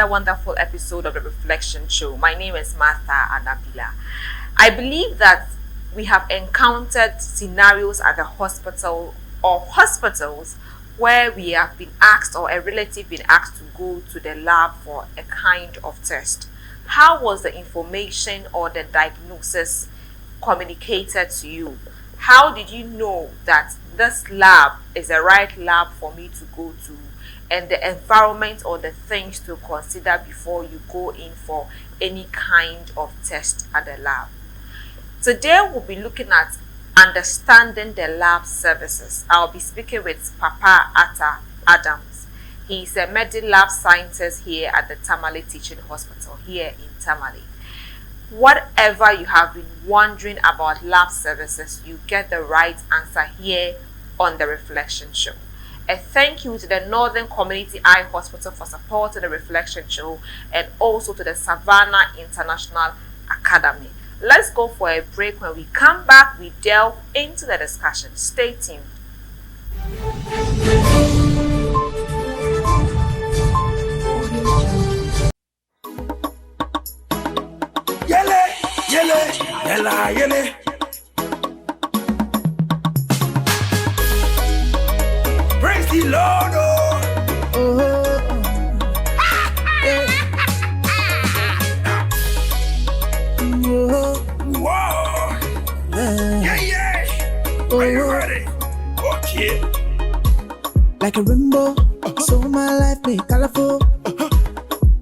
another wonderful episode of the Reflection Show. My name is Martha Anabila. I believe that we have encountered scenarios at the hospital or hospitals where we have been asked or a relative been asked to go to the lab for a kind of test. How was the information or the diagnosis communicated to you? How did you know that this lab is the right lab for me to go to, and the environment or the things to consider before you go in for any kind of test at the lab? Today we'll be looking at understanding the lab services. I'll be speaking with Papa Atta Adams. He's a medical lab scientist here at the Tamale Teaching Hospital here in Tamale. Whatever you have been wondering about lab services, you get the right answer here on the Reflection Show. A thank you to the Northern Community Eye Hospital for supporting the Reflection Show, and also to the Savannah International Academy. Let's go for a break. When we come back, we delve into the discussion. Stay tuned. Yele. Praise the Lord. Whoa. Yeah. Are you ready? Okay. Like a rainbow, so my life made colorful.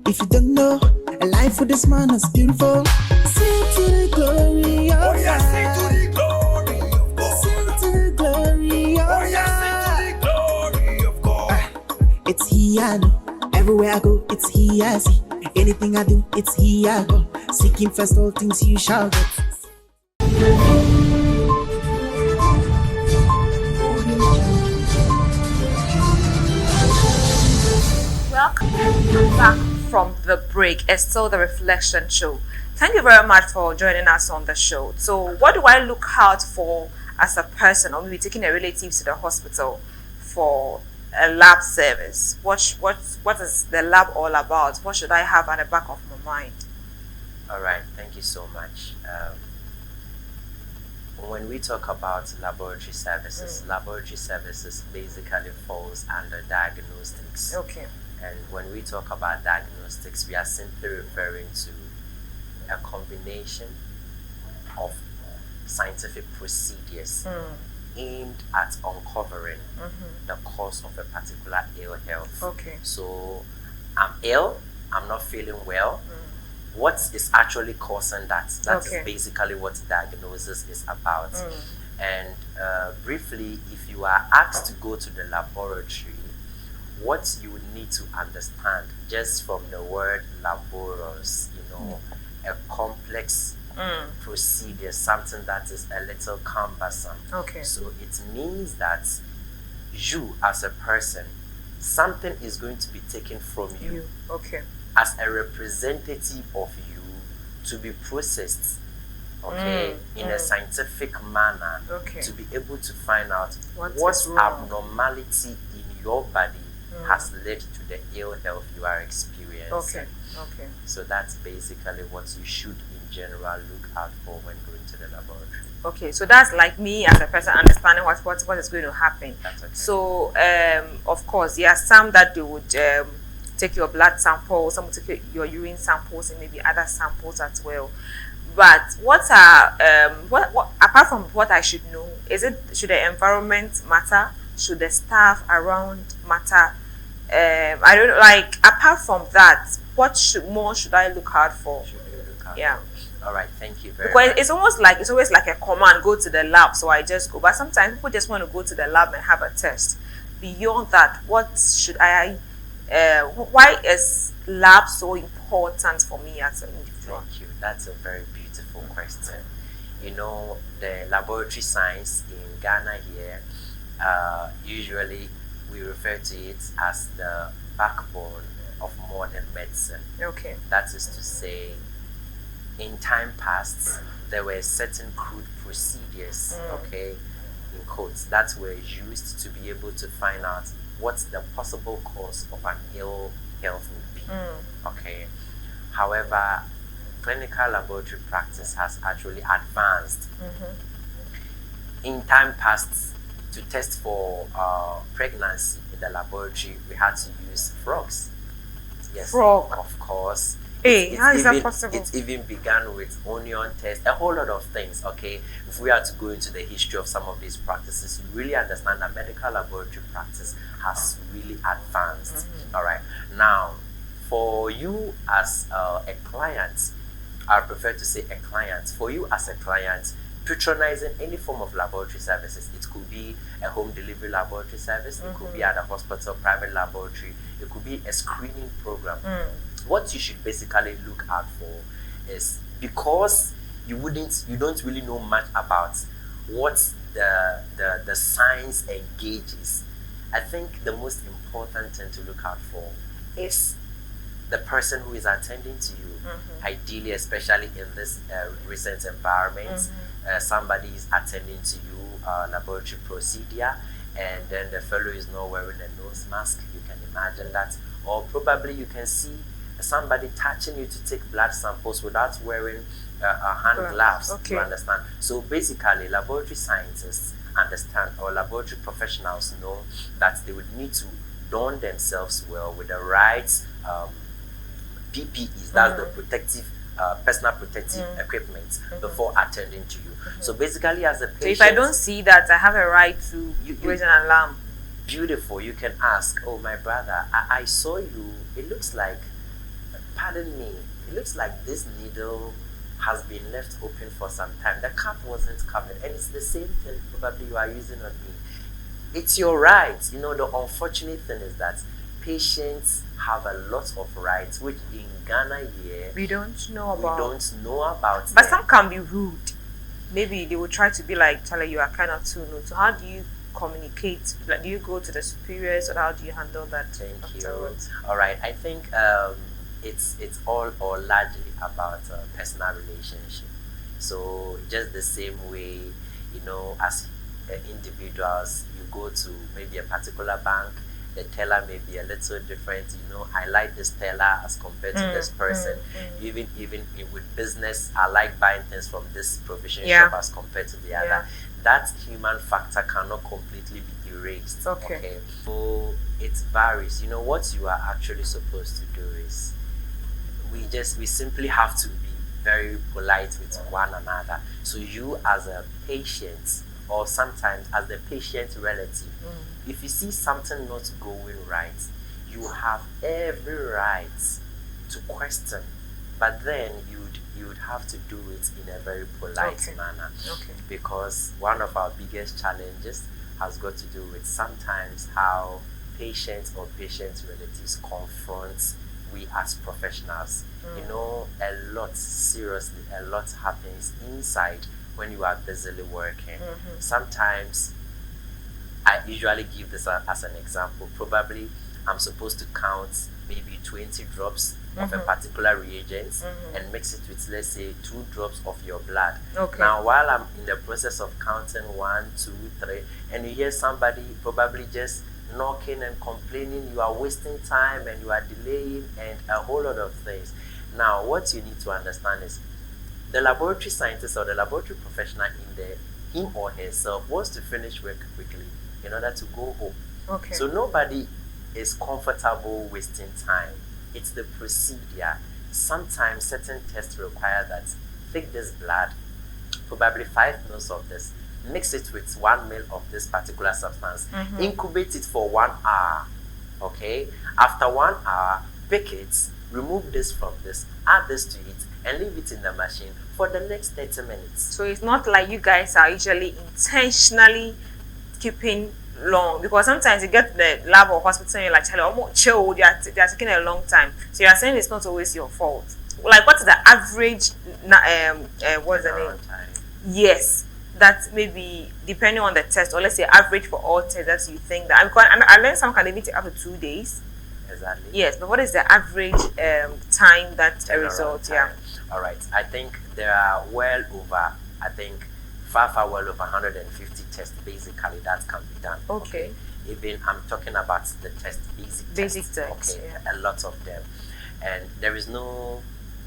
If you don't know, a life with this man is beautiful. Sing to the glory of God. Sing to the glory of God. Sing to the glory of God. Sing to the glory of God. It's He I know. Everywhere I go, it's He I see. Anything I do, it's He I go. Seeking first all things you shall get. Welcome back from the break. It's still the Reflection Show. Thank you very much for joining us on the show. So what do I look out for as a person, or maybe taking a relative to the hospital for a lab service? What is the lab all about? What should I have at the back of my mind? All right, thank you so much. When we talk about laboratory services basically falls under diagnostics. Okay. And when we talk about diagnostics, we are simply referring to a combination of scientific procedures aimed at uncovering the cause of a particular ill health. Okay. So I'm ill, I'm not feeling well. What is actually causing that? That is basically what diagnosis is about. And briefly, if you are asked to go to the laboratory, what you would need to understand just from the word laborious, a complex procedure, something that is a little cumbersome. Okay. So it means that you as a person, something is going to be taken from you. Okay. As a representative of you to be processed, in a scientific manner, to be able to find out what abnormality in your body has led to the ill health you are experiencing. Okay. So that's basically what you should in general look out for when going to the laboratory. Okay, so that's like me as a person understanding what is going to happen. That's okay. So of course, there are some that they would take your blood sample, some will take your urine samples, and maybe other samples as well. But what are what apart from what I should know, should the environment matter? Should the staff around matter? I don't know, like apart from that, what more should I look out for? Yeah. All right, thank you very because much. it's always like a command, go to the lab, so I just go. But sometimes people just want to go to the lab and have a test. Beyond that, what should I why is lab so important for me as an individual? Thank you. That's a very beautiful question. The laboratory science in Ghana here, usually we refer to it as the backbone of modern medicine. Okay. That is to say, in time past, there were certain crude procedures, in quotes, that were used to be able to find out what the possible cause of an ill health would be. Okay. However, clinical laboratory practice has actually advanced. In time past, to test for pregnancy in the laboratory, we had to use frogs. Yes, Frog. of course. Hey, how is that possible? It even began with onion test, a whole lot of things. Okay, if we are to go into the history of some of these practices, you really understand that medical laboratory practice has really advanced. All right, now for you as a client, I prefer to say a client. For you as a client, patronizing any form of laboratory services, it could be a home delivery laboratory service, it could be at a hospital, private laboratory, it could be a screening program. What you should basically look out for is, because you don't really know much about what the science engages. I think the most important thing to look out for is the person who is attending to you. Ideally, especially in this recent environment, somebody is attending to you, laboratory procedure, and then the fellow is not wearing a nose mask. You can imagine that. Or probably you can see somebody touching you to take blood samples without wearing hand gloves. Okay. You understand? So basically, laboratory scientists understand, or laboratory professionals know, that they would need to don themselves well with the right PPEs, that's the protective, personal protective equipment, before attending to you. So basically, as a patient, So if I don't see that, I have a right to raise an alarm. beautiful, you can ask, oh, my brother, I saw you, it looks like, pardon me, it looks like this needle has been left open for some time. The cap wasn't covered, and it's the same thing probably you are using on me. It's your right. You know, the unfortunate thing is that patients have a lot of rights, which in Ghana here, We don't know we about. don't know about But them. some can be rude. Maybe they will try to be like, Charlie, you are kind of too rude. So how do you communicate? Like, do you go to the superiors, or how do you handle that? Thank you. afterwards? All right. I think it's all or largely about personal relationship. So just the same way, you know, as individuals, you go to maybe a particular bank, the teller may be a little different. You know, I like this teller as compared to this person. Even with business, I like buying things from this provision Yeah. shop as compared to the Yeah. other. That human factor cannot completely be erased. Okay. So it varies. You know, what you are actually supposed to do is, we simply have to be very polite with one another. So you as a patient, or sometimes as the patient relative, if you see something not going right, you have every right to question, but then you would have to do it in a very polite Okay. manner. Okay. Because one of our biggest challenges has got to do with sometimes how patients or patient relatives confront we as professionals. You know, seriously, a lot happens inside when you are busily working. Sometimes, I usually give this as an example. Probably I'm supposed to count maybe 20 drops of a particular reagent and mix it with, let's say, 2 drops of your blood. Okay. Now, while I'm in the process of counting 1, 2, 3, and you hear somebody probably just knocking and complaining, you are wasting time and you are delaying and a whole lot of things. Now, what you need to understand is, the laboratory scientist or the laboratory professional in there, him or herself, wants to finish work quickly in order to go home. Okay. So nobody is comfortable wasting time. It's the procedure. Sometimes certain tests require that, take this blood, probably 5 mils of this, mix it with 1 mil of this particular substance, incubate it for 1 hour. Okay? After 1 hour, pick it, remove this from this, add this to it, and leave it in the machine for the next 30 minutes. So it's not like you guys are usually intentionally keeping long, because sometimes you get to the lab or hospital and you're like, Charlie, I'm chill, they are taking a long time. So you're saying it's not always your fault. Like, what's the average what's the name? Around time. Yes, that maybe depending on the test, or let's say average for all tests, that you think that I learned some can even take up to 2 days. Exactly. Yes, but what is the average time that a Turnaround result? time. Yeah. All right. I think there are well over, far well over 150 tests basically that can be done. Okay. Even I'm talking about the basic Basic tests. tests, Okay. yeah. A lot of them. and there is no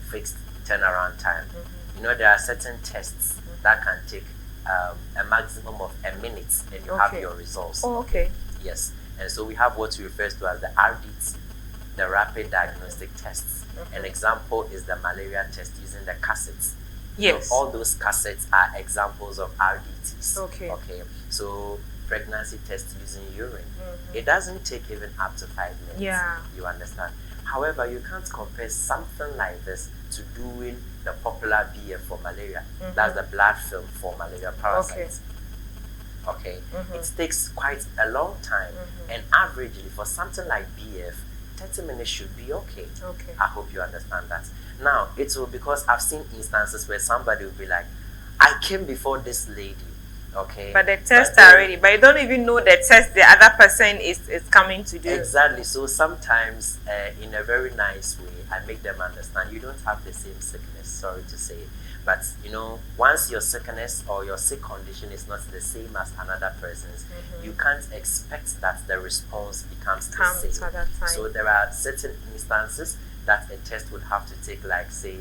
fixed turnaround time. You know, there are certain tests that can take a maximum of a minute, and you have your results. Oh, okay. Yes, and so we have what we refer to as the RDT, the rapid diagnostic tests. An example is the malaria test using the cassettes. Yes. So all those cassettes are examples of RDTs. Okay. So pregnancy test using urine. It doesn't take even up to 5 minutes. Yeah. You understand? However, you can't compare something like this to doing the popular BF for malaria. That's the blood film for malaria parasites. Okay. It takes quite a long time, and averagely for something like BF, 30 minutes should be okay. I hope you understand that. Now, it's because I've seen instances where somebody will be like, I came before this lady, okay? But the tests are ready, but you don't even know the test the other person is coming to do. Exactly. So sometimes, in a very nice way, I make them understand you don't have the same sickness, sorry to say. But, you know, once your sickness or your sick condition is not the same as another person's, you can't expect that the response becomes the same. At that time. So there are certain instances that a test would have to take, like, say,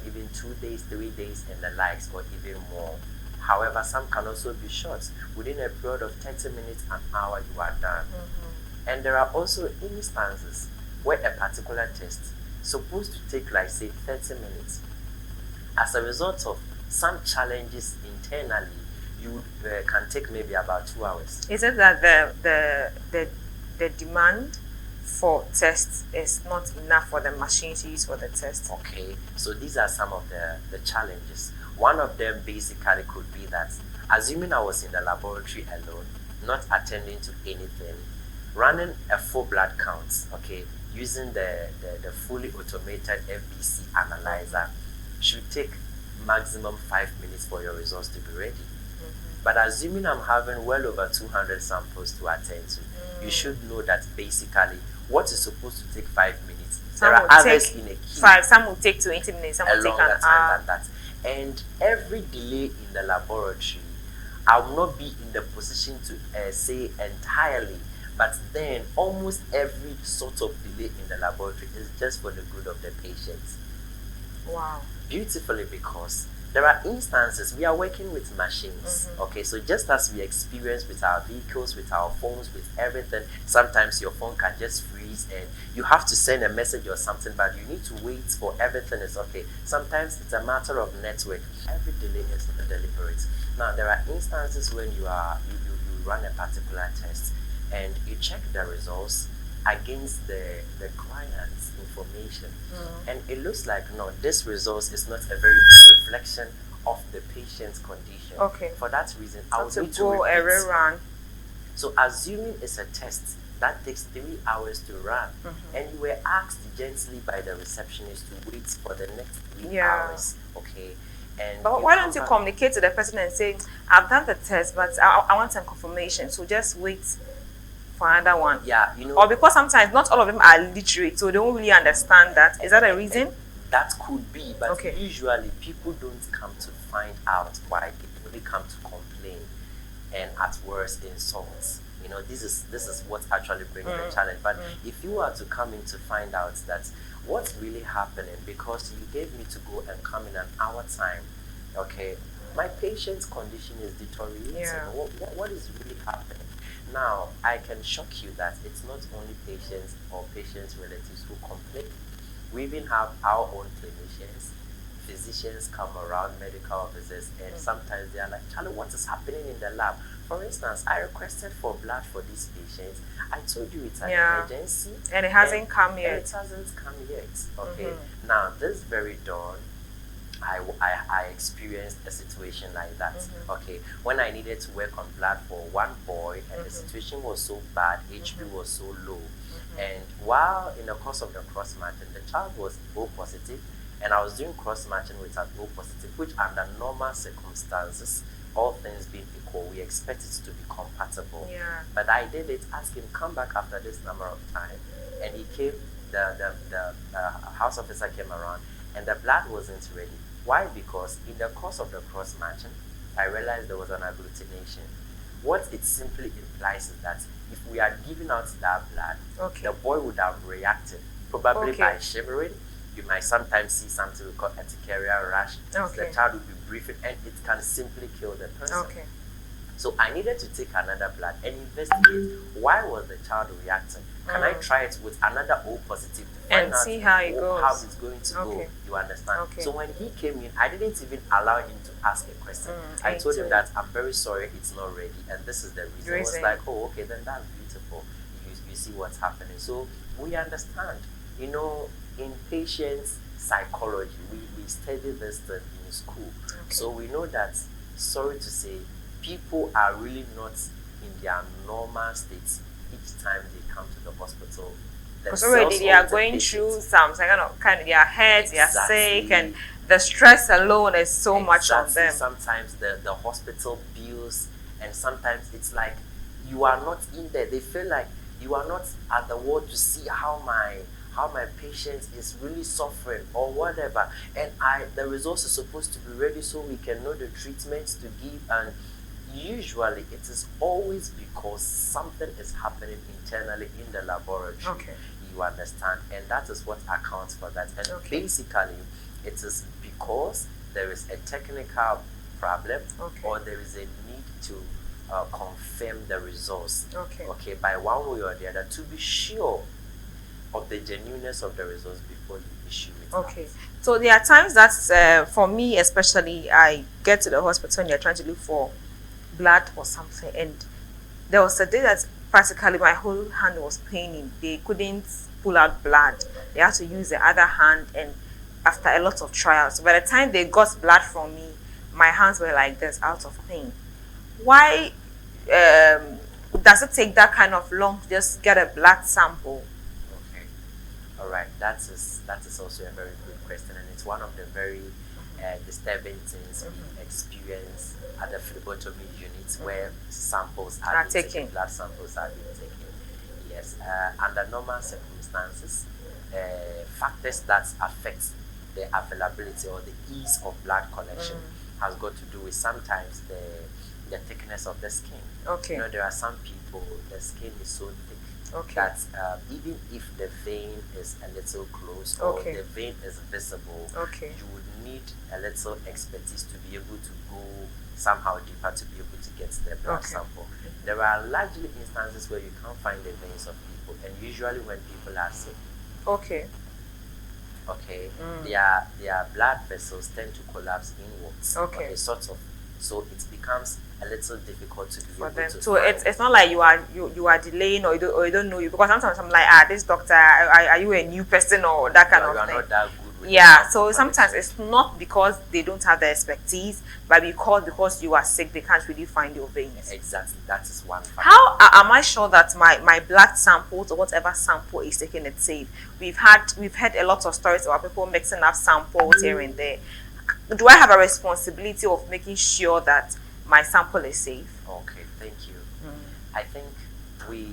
even 2 days, 3 days, and the likes, or even more. However, some can also be short. Within a period of 30 minutes, an hour, you are done. And there are also instances where a particular test is supposed to take, like, say, 30 minutes. As a result of some challenges internally, you can take maybe about 2 hours. Is it that the demand for tests is not enough for the machines used for the test? Okay, so these are some of the challenges. One of them basically could be that, assuming I was in the laboratory alone, not attending to anything, running a full blood count, okay, using the fully automated FBC analyzer should take maximum 5 minutes for your results to be ready. But assuming I'm having well over 200 samples to attend to, you should know that basically what is supposed to take 5 minutes, there are others in a queue. Some will take 20 minutes, some will take an hour. Than that. And every delay in the laboratory, I will not be in the position to say entirely, but then almost every sort of delay in the laboratory is just for the good of the patients. Wow. Beautifully, because there are instances we are working with machines. Okay, so just as we experience with our vehicles, with our phones, with everything, sometimes your phone can just freeze and you have to send a message or something, but you need to wait for everything is okay. Sometimes it's a matter of network. Every delay is not deliberate. Now, there are instances when you run a particular test and you check the results against the client's information, and it looks like, no, this result is not a very good reflection of the patient's condition. Okay. For that reason, I will need to go a rerun. So assuming it's a test that takes 3 hours to run, and you were asked gently by the receptionist to wait for the next 3 hours, okay? But why don't you communicate to the person and say, I've done the test, but I want some confirmation, so just wait for another one? Yeah, you know. Or because sometimes not all of them are literate, so they don't really understand that. Is that a reason? That could be, but okay. Usually people don't come to find out why. They only come to complain and at worst insult. You know, this is what actually brings the challenge. But if you are to come in to find out that what's really happening, because you gave me to go and come in an hour time, okay, my patient's condition is deteriorating. Yeah. What is really happening? Now, I can shock you that it's not only patients or patients' relatives who complain. We even have our own clinicians, physicians come around, medical officers, and sometimes they are like, Charlie, what is happening in the lab? For instance, I requested for blood for these patients. I told you it's an emergency. And it hasn't come yet. It hasn't come yet. Okay. Now, this very dawn, I experienced a situation like that. Okay, when I needed to work on blood for one boy, and the situation was so bad, HB was so low, and while in the course of the cross matching, the child was O positive, and I was doing cross matching with an O positive, which under normal circumstances, all things being equal, we expect it to be compatible. Yeah. But I did it, ask him come back after this number of time, and he came. The house officer came around, and the blood wasn't ready. Why? Because in the course of the cross matching, I realized there was an agglutination. What it simply implies is that if we had given out that blood, the boy would have reacted Probably Okay. by shivering, you might sometimes see something we call urticarial rash. Okay. The child will be breathing and it can simply kill the person. Okay. So I needed to take another blood and investigate why was the child reacting. Can I try it with another O positive to find And out see how it goes. how it's going to Okay. go? You understand? Okay. So when he came in, I didn't even allow him to ask a question. I told him that I'm very sorry, it's not ready, and this is the reason. He was like, oh, okay, then that's beautiful. You see what's happening. So we understand. You know, in patients psychology, we study this thing in school. Okay. So we know that, sorry to say, people are really not in their normal states each time they come to the hospital. Because already they are going through some kind of their heads, they are sick, and the stress alone is so much on them. Sometimes the hospital bills, and sometimes it's like you are not in there. They feel like you are not at the ward to see how my patient is really suffering or whatever. And the results are supposed to be ready so we can know the treatments to give, and usually it is always because something is happening internally in the laboratory. Okay. You understand? And that is what accounts for that. And basically, it is because there is a technical problem or there is a need to confirm the results. Okay, by one way or the other, to be sure of the genuineness of the results before you issue it. Okay. So there are times that, for me especially, I get to the hospital and they're trying to look for blood or something, and there was a day that practically my whole hand was paining. They couldn't pull out blood. They had to use the other hand, and after a lot of trials, by the time they got blood from me, my hands were like this, out of pain. Why does it take that kind of long to just get a blood sample? Okay, all right, that is also a very good question, and it's one of the very disturbing things we experience at the phlebotomy units where samples are being taken, blood samples are being taken. Yes, under normal circumstances, factors that affect the availability or the ease of blood collection has got to do with sometimes the thickness of the skin. Okay. You know, there are some people, the skin is so thick that even if the vein is a little close or the vein is visible, you would need a little expertise to be able to go somehow deeper to be able to get the blood sample. There are largely instances where you can't find the veins of people, and usually when people are sick. Their blood vessels tend to collapse inwards. Sort of. So it becomes a little difficult to be able to. So it's not like you are delaying or you don't know you, because sometimes I'm like, this doctor, are you a new person or that kind of thing? You are not that good with so sometimes it's not because they don't have the expertise, but because you are sick, they can't really find your veins. Exactly, that is one factor. How am I sure that my blood samples or whatever sample is taken is safe? We've heard a lot of stories about people mixing up samples here and there. Do I have a responsibility of making sure that my sample is safe? Okay, thank you. I think we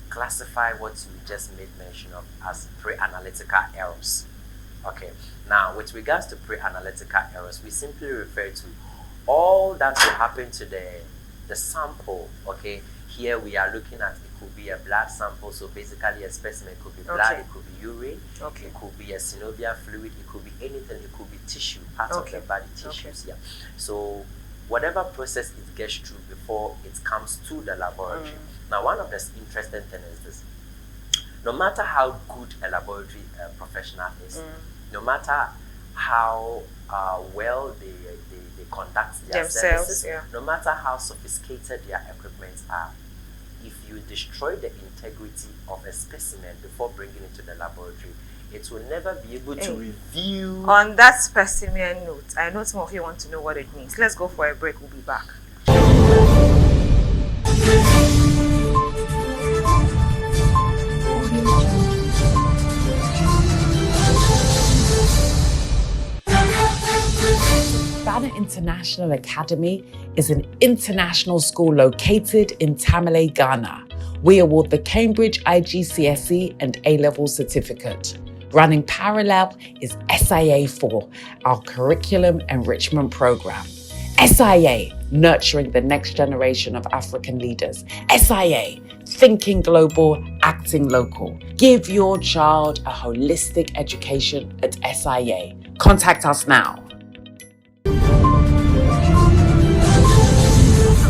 classify what you just made mention of as pre-analytical errors. Okay, now with regards to pre-analytical errors, we simply refer to all that will happen to the sample. Okay, here we are looking at, it could be a blood sample, so basically a specimen, it could be blood, it could be urine, it could be a synovial fluid, it could be anything, it could be tissue, part of the body tissues. So whatever process it gets through before it comes to the laboratory. Now, one of the interesting things is this: no matter how good a laboratory professional is, no matter how well they conduct their services, no matter how sophisticated their equipment are, if you destroy the integrity of a specimen before bringing it to the laboratory, it will never be able to review. On that specimen note, I know some of you want to know what it means. Let's go for a break. We'll be back. Banner International Academy is an international school located in Tamale, Ghana. We award the Cambridge IGCSE and A-level certificate. Running parallel is SIA4, our curriculum enrichment program. SIA, nurturing the next generation of African leaders. SIA, Thinking global, acting local. Give your child a holistic education at SIA. Contact us now.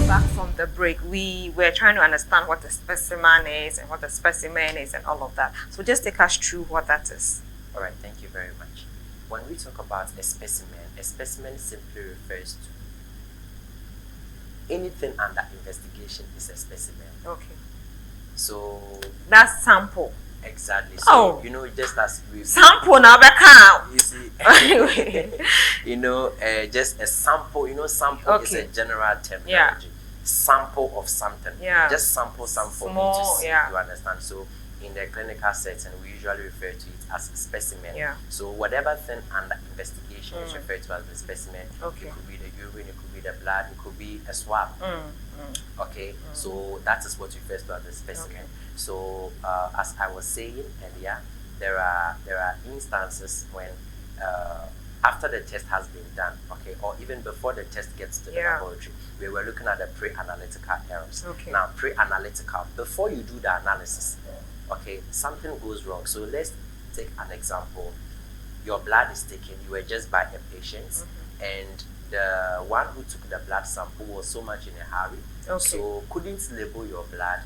Back from the break, we were trying to understand what a specimen is and what a specimen is and all of that. So just take us through what that is. All right, thank you very much. When we talk about a specimen simply refers to anything under investigation is a specimen. Okay. So that's sample. Exactly. So just as we sample now back you see just a sample, sample is a general terminology. Yeah. Sample of something. Yeah. Just sample some for Small, me to see. yeah. You understand? So in the clinical setting, we usually refer to it as a specimen. Yeah. So whatever thing under investigation is referred to as the specimen. Okay. It could be the urine, it could be the blood, it could be a swab. Okay. So that is what refers to as the specimen. Okay. So as I was saying earlier, there are instances when after the test has been done, okay, or even before the test gets to the laboratory, we were looking at the pre-analytical errors. Okay. Now, pre-analytical, before you do the analysis, okay, something goes wrong. So let's take an example. Your blood is taken, you were just by a patient, and the one who took the blood sample was so much in a hurry, so couldn't label your blood,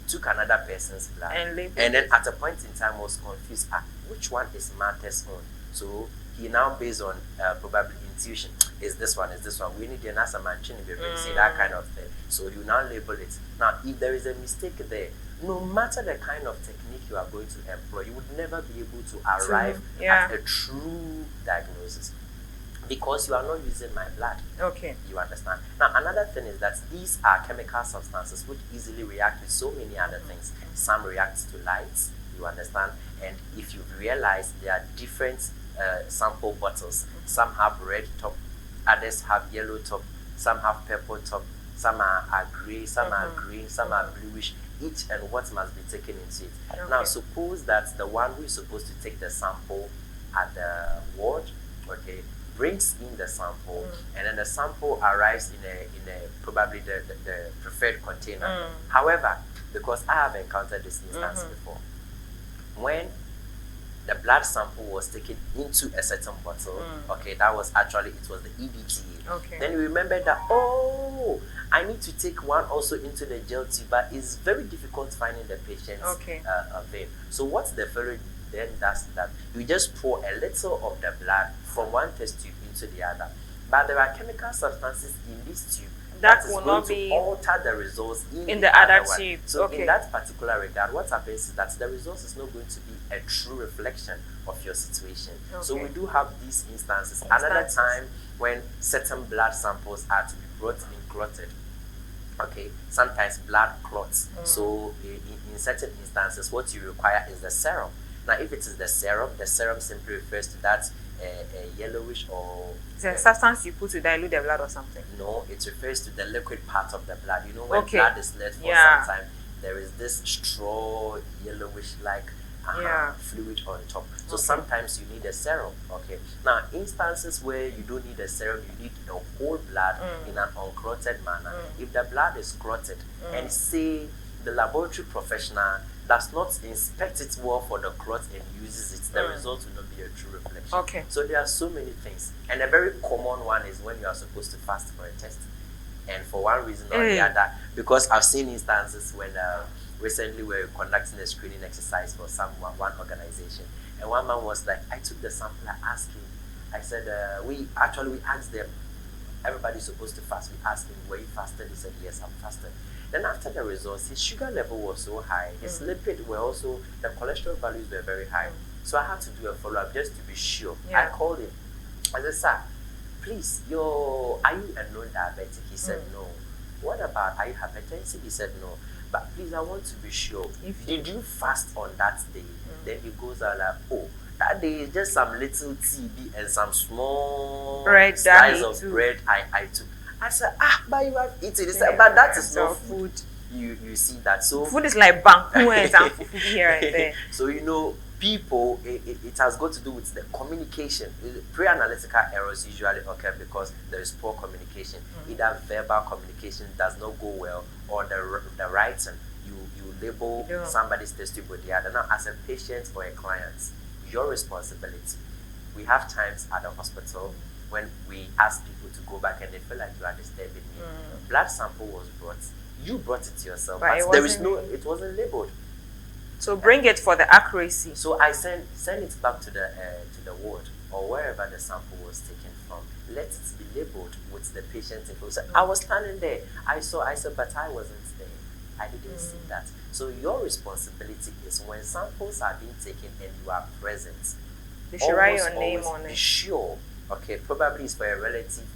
took another person's blood, and then at a point in time was confused, which one is Martha's own? So he now, based on probably intuition, is this one, we need an answer, see that kind of thing. So you now label it. Now, if there is a mistake there, no matter the kind of technique you are going to employ, you would never be able to arrive at a true diagnosis, because you are not using my blood. Okay. You understand? Now, another thing is that these are chemical substances which easily react with so many other things. Some react to light, you understand? And if you realize, there are different sample bottles. Some have red top, others have yellow top, some have purple top, some are gray, some are green, some are bluish. Each and what must be taken into it. Okay. Now, suppose that the one who is supposed to take the sample at the ward, okay, brings in the sample, and then the sample arrives in a probably the preferred container. However, because I have encountered this instance before, when the blood sample was taken into a certain bottle, okay, that was actually, it was the EDTA. Okay. Then you remember that, I need to take one also into the gel tube, but it's very difficult finding the patient's vein. So what the fellow then does that, you just pour a little of the blood from one test tube into the other. But there are chemical substances in this tube that will will going not to be alter the results in the other tube. So in that particular regard, what happens is that the results is not going to be a true reflection of your situation. So we do have these instances. Another time when certain blood samples are to be brought in clotted. Okay, sometimes blood clots. So in certain instances, what you require is the serum. Now, if it is the serum simply refers to that a yellowish or... It's a substance you put to dilute the blood or something? No, it refers to the liquid part of the blood. You know, when blood is left for some time, there is this straw, yellowish-like fluid on top. So sometimes you need a serum. Okay. Now, instances where you don't need a serum, you need the whole blood in an unclotted manner. If the blood is clotted and say the laboratory professional does not inspect it well for the clot and uses it, the result will not be a true reflection. Okay. So there are so many things. And a very common one is when you are supposed to fast for a test. And for one reason or the other, because I've seen instances when recently we were conducting a screening exercise for one organization. And one man was like, I took the sample, I asked him, I said, we asked them, everybody's supposed to fast. We asked him, were you fasted? He said, yes, I'm fasted. Then after the results, his sugar level was so high, his lipid were also, the cholesterol values were very high. So I had to do a follow-up just to be sure. I called him. I said, sir, please, are you a non-diabetic? He said, no. What about, are you hypertensive? He said, no. But please, I want to be sure. Did you fast on that day? Then he goes out like, that day is just some little TB and some small slice of bread I took. I said, but you have eaten. He said, but that is not food. You see that. So food is like banku and some food here and there. So people, it has got to do with the communication. Pre-analytical errors usually occur because there is poor communication. Either verbal communication does not go well, or the writing, you label Yeah. somebody's test tube with the other. Now, as a patient or a client, your responsibility. We have times at the hospital when we ask people to go back and they feel like you are disturbing me. Blood sample was brought. You brought it yourself, But it there is wasn't- it wasn't labeled. So bring it for the accuracy. So I send it back to the ward or wherever the sample was taken from. Let it be labeled with the patient info. So I was standing there. I said, but I wasn't there. I didn't see that. So your responsibility is when samples are being taken and you are present. You should write almost your name always on be it. sure. Okay, probably it's for a relative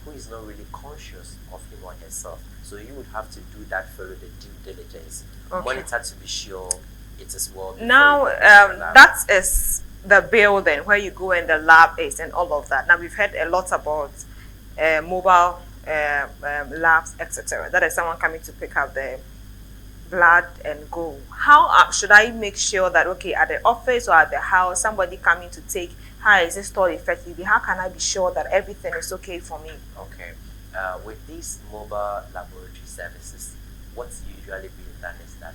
who is not really conscious of him or herself. So you would have to do that, follow the due diligence. Okay. Monitor to be sure it is well. before Now, you go to the lab. that is the building where you go and the lab is and all of that. Now, we've heard a lot about mobile labs, etc. That is someone coming to pick up the blood and go. How should I make sure that, okay, at the office or at the house, somebody coming to take, how is it stored effectively? How can I be sure that everything is okay for me? Okay. With these mobile laboratory services, what's usually being done is that,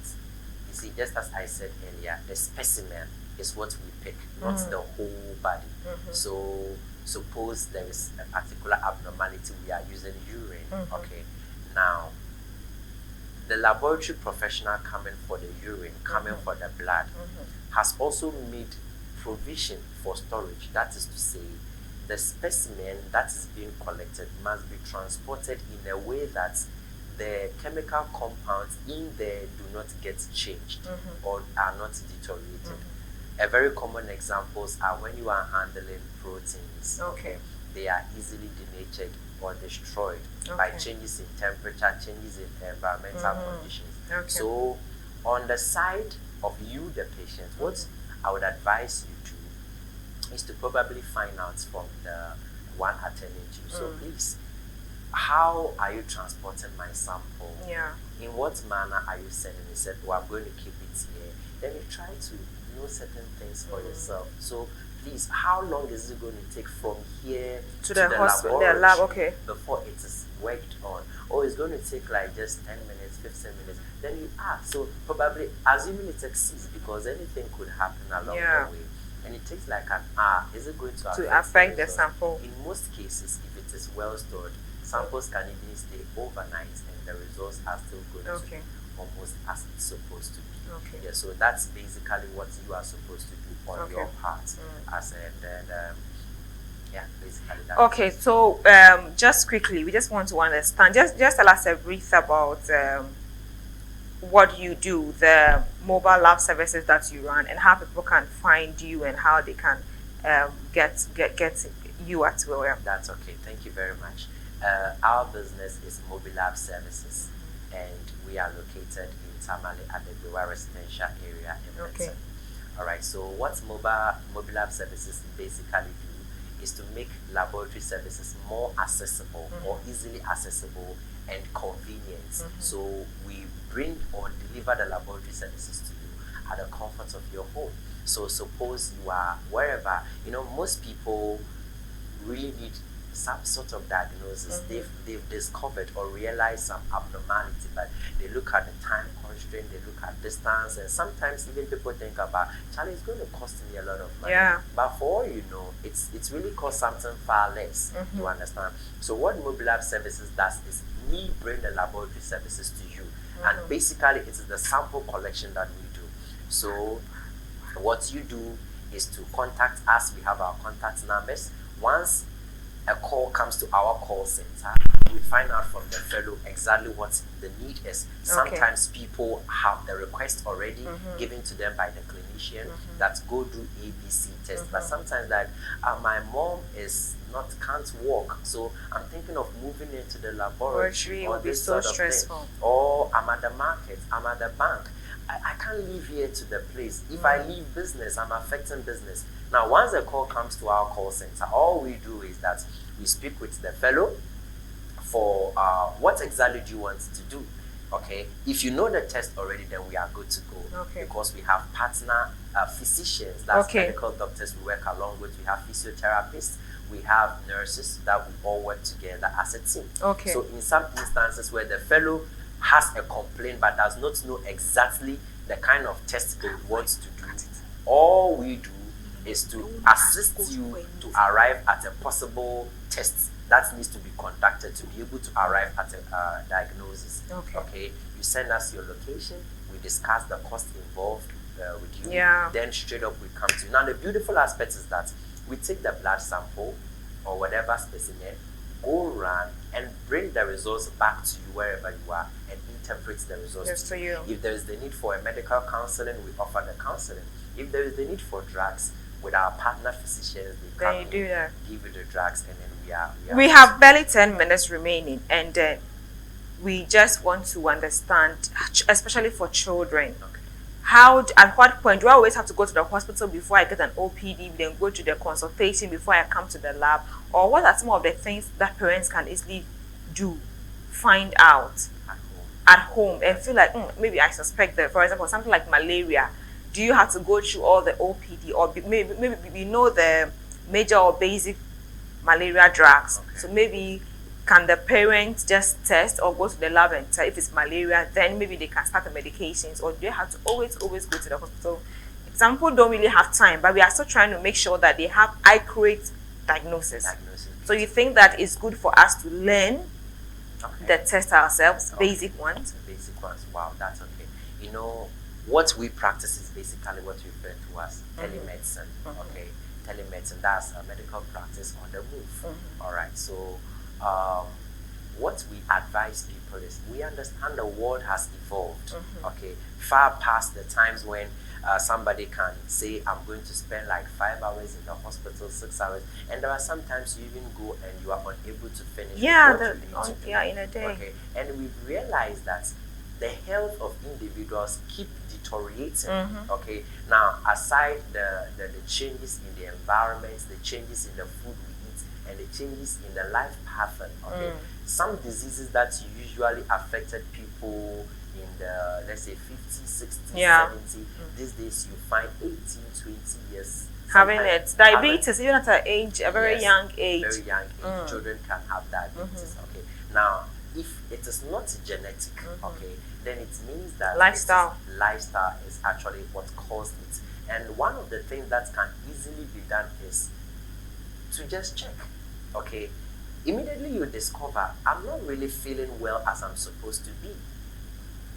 you see, just as I said earlier, the specimen is what we pick, not the whole body. So suppose there is a particular abnormality, we are using urine. Okay. Now, the laboratory professional coming for the urine, coming for the blood, has also made provision for storage. That is to say, the specimen that is being collected must be transported in a way that the chemical compounds in there do not get changed or are not deteriorated. A very common examples are when you are handling proteins. Okay. They are easily denatured or destroyed by changes in temperature, changes in environmental conditions. Okay. So on the side of you, the patient, what I would advise you to is to probably find out from the one attending to you. So please, how are you transporting my sample? Yeah. In what manner are you sending it? Said, well, I'm going to keep it here. Then you try to know certain things for yourself. So please, how long is it going to take from here To the hospital, the laboratory lab, okay. before it is worked on? Or it's going to take like just 10 minutes, 15 minutes. Then you ask. So probably assuming it exceeds, because anything could happen along Yeah. the way. And it takes like an hour. Is it going to affect the results? sample? In most cases, if it is well stored, samples can even stay overnight and the results are still going to be almost as it's supposed to be. Okay. Yeah, so that's basically what you are supposed to do on your part. As yeah, basically that. Okay, so just quickly, we just want to understand. Just tell us a brief about what you do, the mobile lab services that you run, and how people can find you and how they can get you at where. That's okay. Thank you very much. Our business is Mobile Lab Services, and we are located in Tamale at the Bewa residential area in Benton. All right. So what Mobile Lab Services basically do is to make laboratory services more accessible or easily accessible and convenient. So we bring or deliver the laboratory services to you at the comfort of your home. So suppose you are wherever, most people really need some sort of diagnosis. They've discovered or realized some abnormality, but they look at the time constraint, they look at distance, and sometimes even people think about, Charlie, it's going to cost me a lot of money. Yeah. But for all you know, it's really cost something far less. You understand? So what Mobile Lab Services does is we bring the laboratory services to you, and basically it is the sample collection that we do. So what you do is to contact us. We have our contact numbers. Once a call comes to our call center, we find out from the fellow exactly what the need is. Sometimes people have the request already given to them by the clinician that go do ABC test. But sometimes that my mom can't walk, so I'm thinking of moving into the laboratory or will be this so sort of stressful. thing. Or I'm at the market, I'm at the bank. I can't leave here to the place. If I leave business, I'm affecting business. Now, once the call comes to our call center, all we do is that we speak with the fellow for what exactly do you want to do. Okay, if you know the test already, then we are good to go. Okay. Because we have partner physicians, that's medical doctors we work along with. We have physiotherapists, we have nurses that we all work together as a team. Okay. So in some instances where the fellow has a complaint but does not know exactly the kind of test they want to do, all we do is to assist you to arrive at a possible test that needs to be conducted to be able to arrive at a diagnosis. Okay. You send us your location, we discuss the cost involved with you, then straight up we come to you. Now the beautiful aspect is that we take the blood sample or whatever specimen, go run and bring the results back to you wherever you are and interpret the results to you. If there is the need for a medical counseling, we offer the counseling. If there is the need for drugs, with our partner physicians, they come and give you the drugs, and then we have barely 10 minutes remaining, and we just want to understand, especially for children, at what point do I always have to go to the hospital before I get an OPD, then go to the consultation before I come to the lab, or what are some of the things that parents can easily do, find out at home and feel like maybe I suspect that, for example, something like malaria. Do you have to go through all the OPD, or maybe we know the major or basic malaria drugs? So maybe can the parents just test or go to the lab and test if it's malaria? Then maybe they can start the medications, or do they have to always go to the hospital? Some people don't really have time, but we are still trying to make sure that they have accurate diagnosis. So you think that it's good for us to learn the test ourselves, basic ones? Basic ones. Wow, that's okay. You know, what we practice is basically what we refer to as telemedicine. Okay, telemedicine, that's a medical practice on the move. All right, so what we advise people is, we understand the world has evolved, okay, far past the times when somebody can say, I'm going to spend like 5 hours in the hospital, 6 hours, and there are sometimes you even go and you are unable to finish what you need to do. In a day. Okay, and we've realized that the health of individuals keep deteriorating. Okay, now aside the changes in the environment, the changes in the food we eat, and the changes in the life pattern, okay, some diseases that usually affected people in the, let's say, 50, 60, 70, these days you find 18, 20 years having it. Diabetes, even at a very young age. Very young age, children can have diabetes. Okay, now if it is not genetic, okay, then it means that lifestyle is actually what caused it. And one of the things that can easily be done is to just check. Okay, immediately you discover, I'm not really feeling well as I'm supposed to be.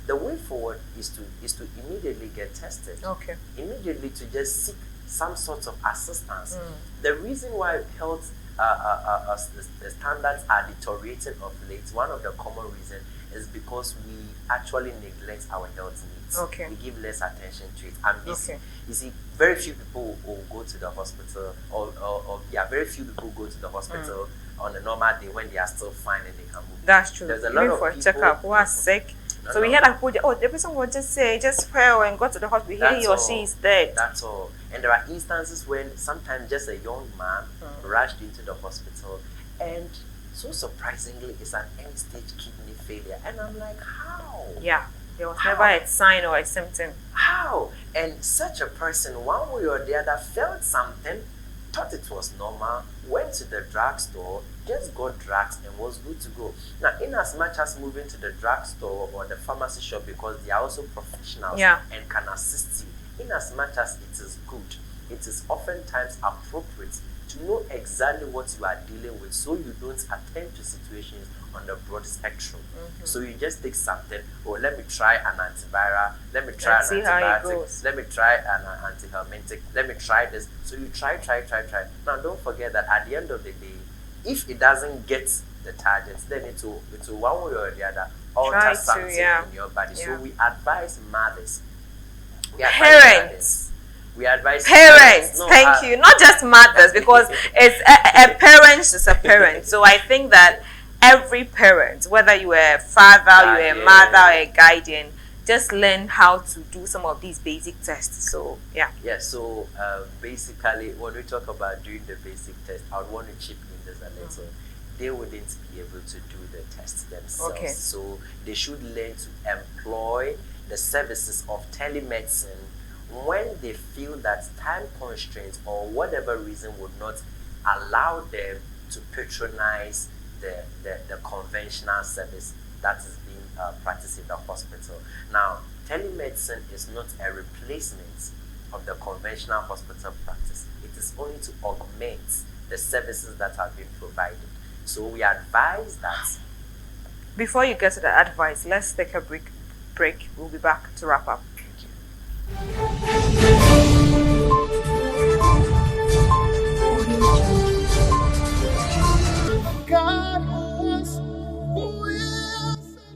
The way forward is to immediately get tested. Okay. Immediately to just seek some sort of assistance. The reason why health the standards are deteriorating of late, one of the common reasons is because we actually neglect our health needs. Okay. We give less attention to it. And this, you see, very few people will go to the hospital, or very few people go to the hospital on a normal day when they are still fine and they can move. That's true. There's a lot of people checkup who are sick. So we hear that people, the person will just say, just fell and go to the hospital. He or she is dead. That's all. And there are instances when sometimes just a young man rushed into the hospital, and so surprisingly, it's an end-stage kidney failure. And I'm like, how? Yeah, there was never a sign or a symptom. How? And such a person, one way or the other, felt something, thought it was normal, went to the drugstore, just got drugs and was good to go. Now, in as much as moving to the drugstore or the pharmacy shop, because they are also professionals and can assist you, in as much as it is good, it is oftentimes appropriate to know exactly what you are dealing with, so you don't attend to situations on the broad spectrum. So you just take something, let me try an antiviral, let me try an antibiotic, let me try an antihelmintic, let me try this. So you try. Now don't forget that at the end of the day, if it doesn't get the targets, then it will one way or the other alter something in your body. So we advise mothers. We advise parents. No, thank you. Not just mothers, because it's a parent is a parent. So I think that every parent, whether you are a father, you are a mother, or a guardian, just learn how to do some of these basic tests. So so basically, when we talk about doing the basic test, I would want to chip in this a little. They wouldn't be able to do the tests themselves. So they should learn to employ the services of telemedicine when they feel that time constraints or whatever reason would not allow them to patronize the conventional service that is being practice in the hospital. Now, telemedicine is not a replacement of the conventional hospital practice. It is only to augment the services that have been provided. So we advise that. Before you get to the advice, let's take a break. We'll be back to wrap up.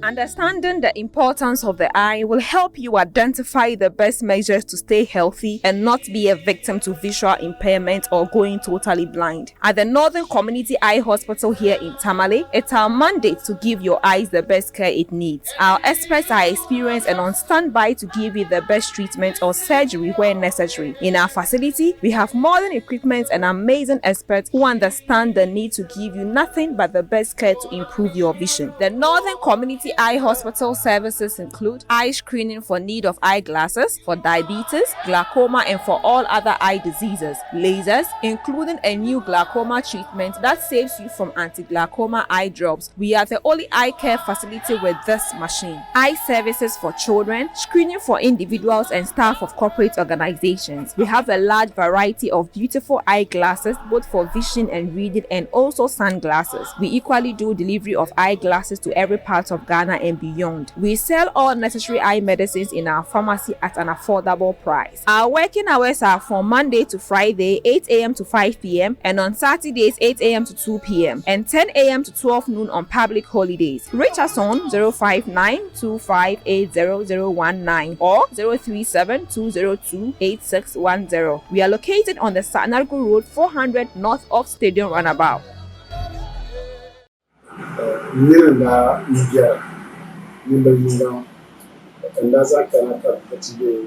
Understanding the importance of the eye will help you identify the best measures to stay healthy and not be a victim to visual impairment or going totally blind. At the Northern Community Eye Hospital here in Tamale, it's our mandate to give your eyes the best care it needs. Our experts are experienced and on standby to give you the best treatment or surgery where necessary. In our facility, we have modern equipment and amazing experts who understand the need to give you nothing but the best care to improve your vision. The Northern Community Eye Hospital services include eye screening for need of eyeglasses, for diabetes, glaucoma, and for all other eye diseases, lasers, including a new glaucoma treatment that saves you from anti-glaucoma eye drops. We are the only eye care facility with this machine. Eye services for children, screening for individuals and staff of corporate organizations. We have a large variety of beautiful eyeglasses, both for vision and reading, and also sunglasses. We equally do delivery of eyeglasses to every part of Ghana and beyond. We sell all necessary eye medicines in our pharmacy at an affordable price. Our working hours are from Monday to Friday, 8 a.m. to 5 p.m. and on Saturdays, 8 a.m. to 2 p.m. and 10 a.m. to 12 noon on public holidays. Reach us on 059-2580-019 or 037-202-8610. We are located on the Sanargu Road 400 north of Stadium Runabout. Nimba yinga kanda za kana ka patibe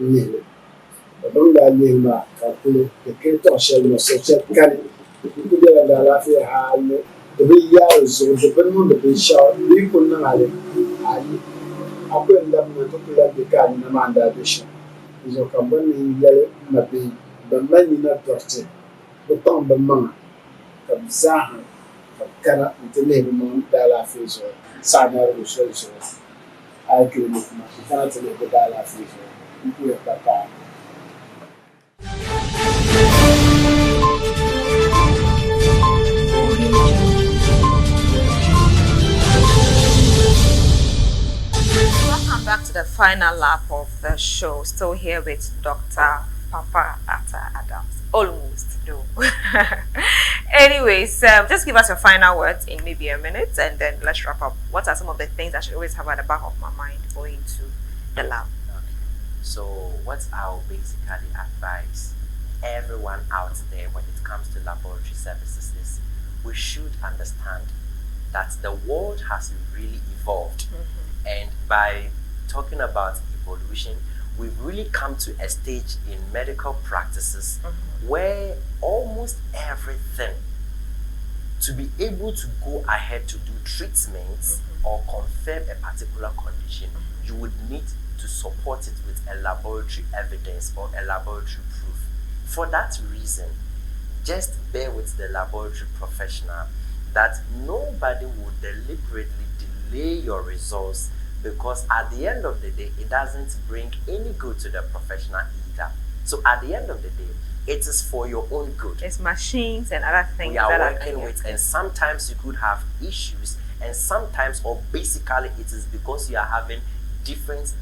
yele odonga yema ka kule de keto shel no so chet kan kudela da lafiya halu de biya zo de benmo de bisha ni kunna ngale ali akwai ndam na to kula de kan na manda bisha izo kamban ni yele mabe da mani na torte ko tomba mama ka bizaha ka kana ntele mo da lafiya zo Sana resources. I can make my cannot take the dollar free. You have that. Welcome back to the final lap of the show. Still here with Dr. Papa Atta Adams. Almost, no. Anyways, just give us your final words in maybe a minute and then let's wrap up. What are some of the things I should always have at the back of my mind going to the lab? Okay. So what I'll basically advise everyone out there when it comes to laboratory services is we should understand that the world has really evolved. And by talking about evolution, we've really come to a stage in medical practices where almost everything, to be able to go ahead to do treatments or confirm a particular condition, you would need to support it with a laboratory evidence or a laboratory proof. For that reason, just bear with the laboratory professional that nobody will deliberately delay your results, because at the end of the day, it doesn't bring any good to the professional either. So at the end of the day, it is for your own good. It's machines and other things we are that working with, and sometimes you could have issues, and sometimes, or basically, it is because you are having different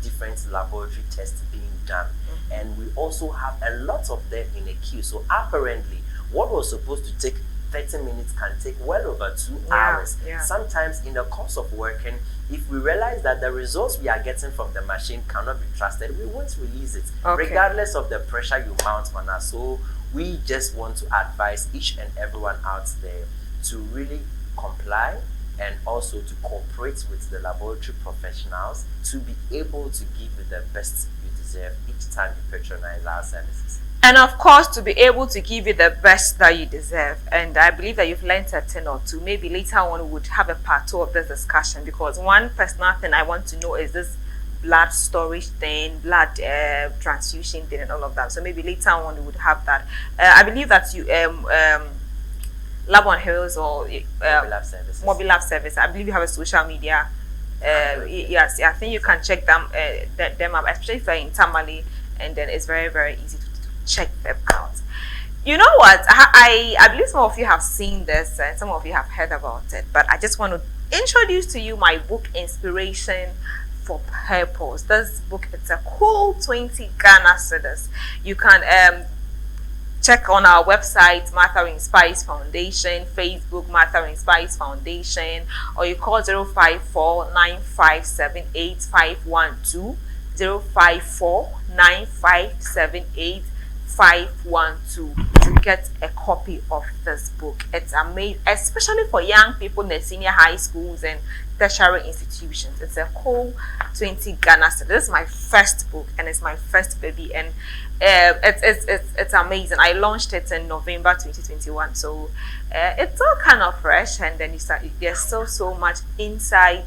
laboratory tests being done, and we also have a lot of them in a queue. So apparently, what was supposed to take 30 minutes can take well over 2 hours. Sometimes in the course of working, if we realize that the results we are getting from the machine cannot be trusted, we won't release it, regardless of the pressure you mount on us. So we just want to advise each and everyone out there to really comply and also to cooperate with the laboratory professionals to be able to give you the best you deserve each time you patronize our services. And of course, to be able to give you the best that you deserve. And I believe that you've learned a thing or two. Maybe later on we would have a part 2 of this discussion, because one personal thing I want to know is this blood storage thing, blood transfusion thing, and all of that. So maybe later on we would have that. I believe that you Lab on Hills or Mobile Lab Services. Mobile Lab Service. I believe you have a social media Yes, I think you can check them up, especially if you're in Tamale, and then it's very, very easy to check them out. You know what? I believe some of you have seen this and some of you have heard about it, but I just want to introduce to you my book, Inspiration for Purpose. This book, it's a cool 20 Ghana cedis. You can check on our website, Martha Inspires Foundation, Facebook, Martha Inspires Foundation, or you call 054 9578 512, 054 9578 512 to get a copy of this book. It's amazing, especially for young people in the senior high schools and tertiary institutions. It's a cool 20 Ghana. So this is my first book and it's my first baby, and it's amazing. I launched it in November 2021, so it's all kind of fresh, and then there's so much insight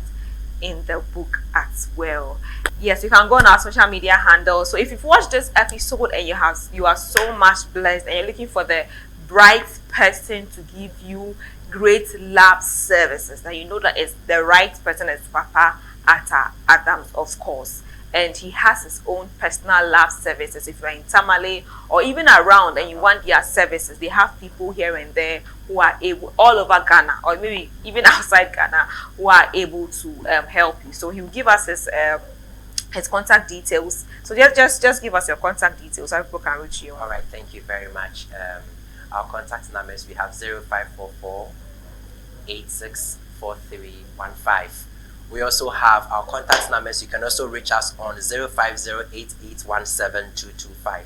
in the book as well. Yes, you can go on our social media handles. So if you've watched this episode and you are so much blessed and you're looking for the right person to give you great lab services, then you know that it's the right person. Is Papa Atta Adams, of course, and he has his own personal lab services. If you're in Tamale or even around and you want their services, they have people here and there who are able, all over Ghana or maybe even outside Ghana, who are able to help you. So he will give us his contact details. So just give us your contact details so people can reach you. All right, thank you very much. Our contact numbers, we have 0544 864315. We also have our contact numbers. You can also reach us on 05088172225.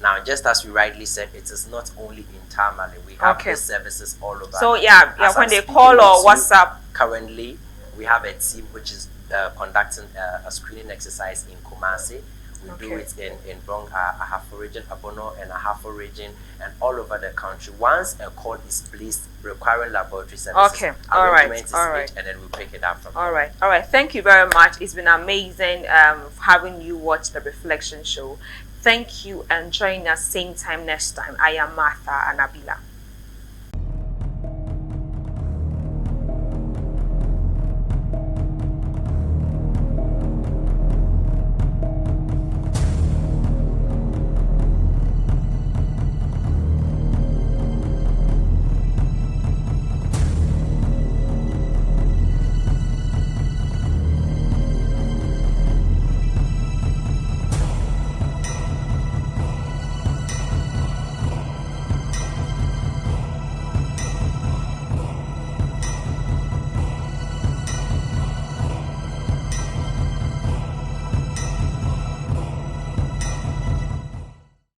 Now, just as we rightly said, it is not only in Tamale. We have these services all over. So when they call or WhatsApp. Currently, we have a team which is conducting a screening exercise in Kumasi. We do it in Brong, Ahafo region, Abono, and Ahafo region, and all over the country. Once a call is placed requiring laboratory services, all right, and then we'll pick it up from all right. Thank you very much. It's been amazing having you watch the Reflection Show. Thank you, and join us same time next time. I am Martha Anabila.